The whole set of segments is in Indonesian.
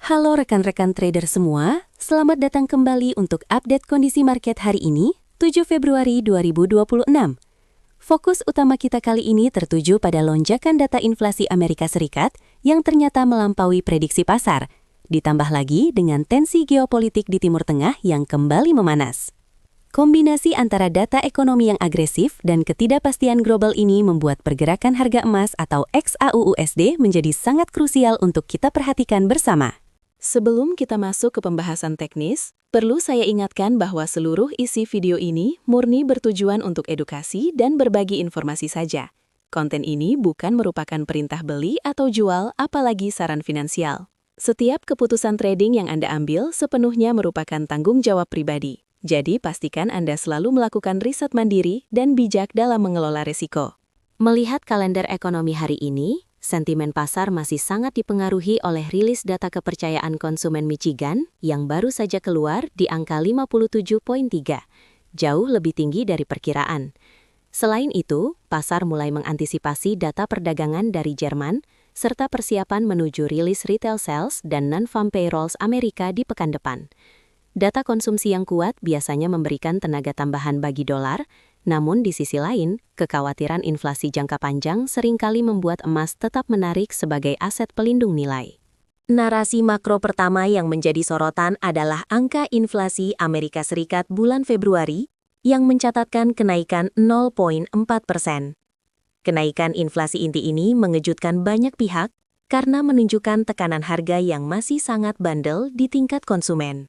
Halo rekan-rekan trader semua, selamat datang kembali untuk update kondisi market hari ini, 7 Februari 2026. Fokus utama kita kali ini tertuju pada lonjakan data inflasi Amerika Serikat yang ternyata melampaui prediksi pasar, ditambah lagi dengan tensi geopolitik di Timur Tengah yang kembali memanas. Kombinasi antara data ekonomi yang agresif dan ketidakpastian global ini membuat pergerakan harga emas atau XAUUSD menjadi sangat krusial untuk kita perhatikan bersama. Sebelum kita masuk ke pembahasan teknis, perlu saya ingatkan bahwa seluruh isi video ini murni bertujuan untuk edukasi dan berbagi informasi saja. Konten ini bukan merupakan perintah beli atau jual, apalagi saran finansial. Setiap keputusan trading yang Anda ambil sepenuhnya merupakan tanggung jawab pribadi. Jadi pastikan Anda selalu melakukan riset mandiri dan bijak dalam mengelola risiko. Melihat kalender ekonomi hari ini, sentimen pasar masih sangat dipengaruhi oleh rilis data kepercayaan konsumen Michigan yang baru saja keluar di angka 57,3, jauh lebih tinggi dari perkiraan. Selain itu, pasar mulai mengantisipasi data perdagangan dari Jerman, serta persiapan menuju rilis retail sales dan non-farm payrolls Amerika di pekan depan. Data konsumsi yang kuat biasanya memberikan tenaga tambahan bagi dolar, namun di sisi lain, kekhawatiran inflasi jangka panjang seringkali membuat emas tetap menarik sebagai aset pelindung nilai. Narasi makro pertama yang menjadi sorotan adalah angka inflasi Amerika Serikat bulan Februari yang mencatatkan kenaikan 0,4%. Kenaikan inflasi inti ini mengejutkan banyak pihak karena menunjukkan tekanan harga yang masih sangat bandel di tingkat konsumen.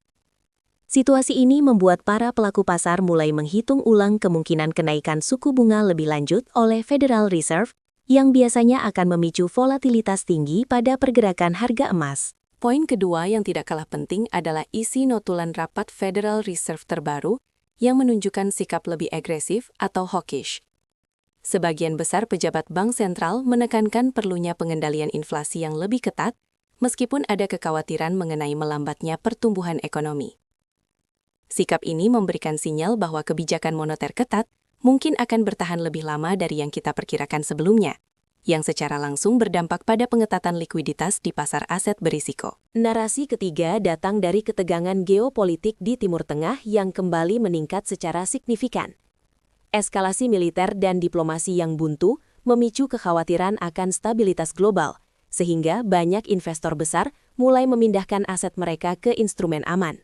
Situasi ini membuat para pelaku pasar mulai menghitung ulang kemungkinan kenaikan suku bunga lebih lanjut oleh Federal Reserve yang biasanya akan memicu volatilitas tinggi pada pergerakan harga emas. Poin kedua yang tidak kalah penting adalah isi notulen rapat Federal Reserve terbaru yang menunjukkan sikap lebih agresif atau hawkish. Sebagian besar pejabat bank sentral menekankan perlunya pengendalian inflasi yang lebih ketat meskipun ada kekhawatiran mengenai melambatnya pertumbuhan ekonomi. Sikap ini memberikan sinyal bahwa kebijakan moneter ketat mungkin akan bertahan lebih lama dari yang kita perkirakan sebelumnya, yang secara langsung berdampak pada pengetatan likuiditas di pasar aset berisiko. Narasi ketiga datang dari ketegangan geopolitik di Timur Tengah yang kembali meningkat secara signifikan. Eskalasi militer dan diplomasi yang buntu memicu kekhawatiran akan stabilitas global, sehingga banyak investor besar mulai memindahkan aset mereka ke instrumen aman.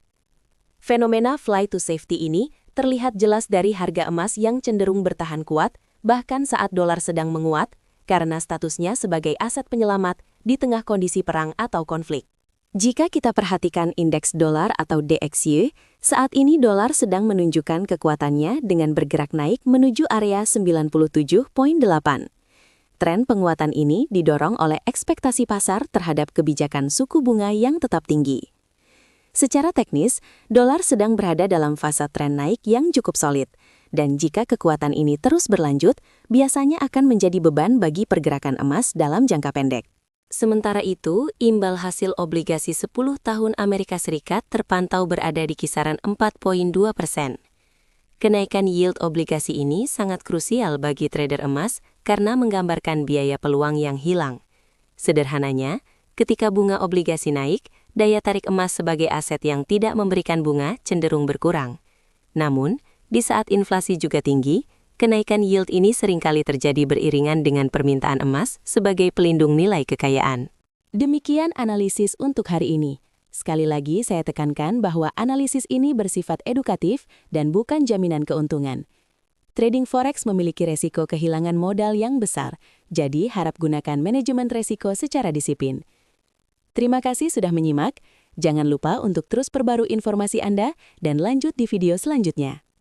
Fenomena flight to safety ini terlihat jelas dari harga emas yang cenderung bertahan kuat, bahkan saat dolar sedang menguat, karena statusnya sebagai aset penyelamat di tengah kondisi perang atau konflik. Jika kita perhatikan indeks dolar atau DXY, saat ini dolar sedang menunjukkan kekuatannya dengan bergerak naik menuju area 97,8. Tren penguatan ini didorong oleh ekspektasi pasar terhadap kebijakan suku bunga yang tetap tinggi. Secara teknis, dolar sedang berada dalam fase tren naik yang cukup solid, dan jika kekuatan ini terus berlanjut, biasanya akan menjadi beban bagi pergerakan emas dalam jangka pendek. Sementara itu, imbal hasil obligasi 10 tahun Amerika Serikat terpantau berada di kisaran 4,2%. Kenaikan yield obligasi ini sangat krusial bagi trader emas karena menggambarkan biaya peluang yang hilang. Sederhananya, ketika bunga obligasi naik, daya tarik emas sebagai aset yang tidak memberikan bunga cenderung berkurang. Namun, di saat inflasi juga tinggi, kenaikan yield ini seringkali terjadi beriringan dengan permintaan emas sebagai pelindung nilai kekayaan. Demikian analisis untuk hari ini. Sekali lagi saya tekankan bahwa analisis ini bersifat edukatif dan bukan jaminan keuntungan. Trading forex memiliki resiko kehilangan modal yang besar, jadi harap gunakan manajemen resiko secara disiplin. Terima kasih sudah menyimak. Jangan lupa untuk terus perbarui informasi Anda dan lanjut di video selanjutnya.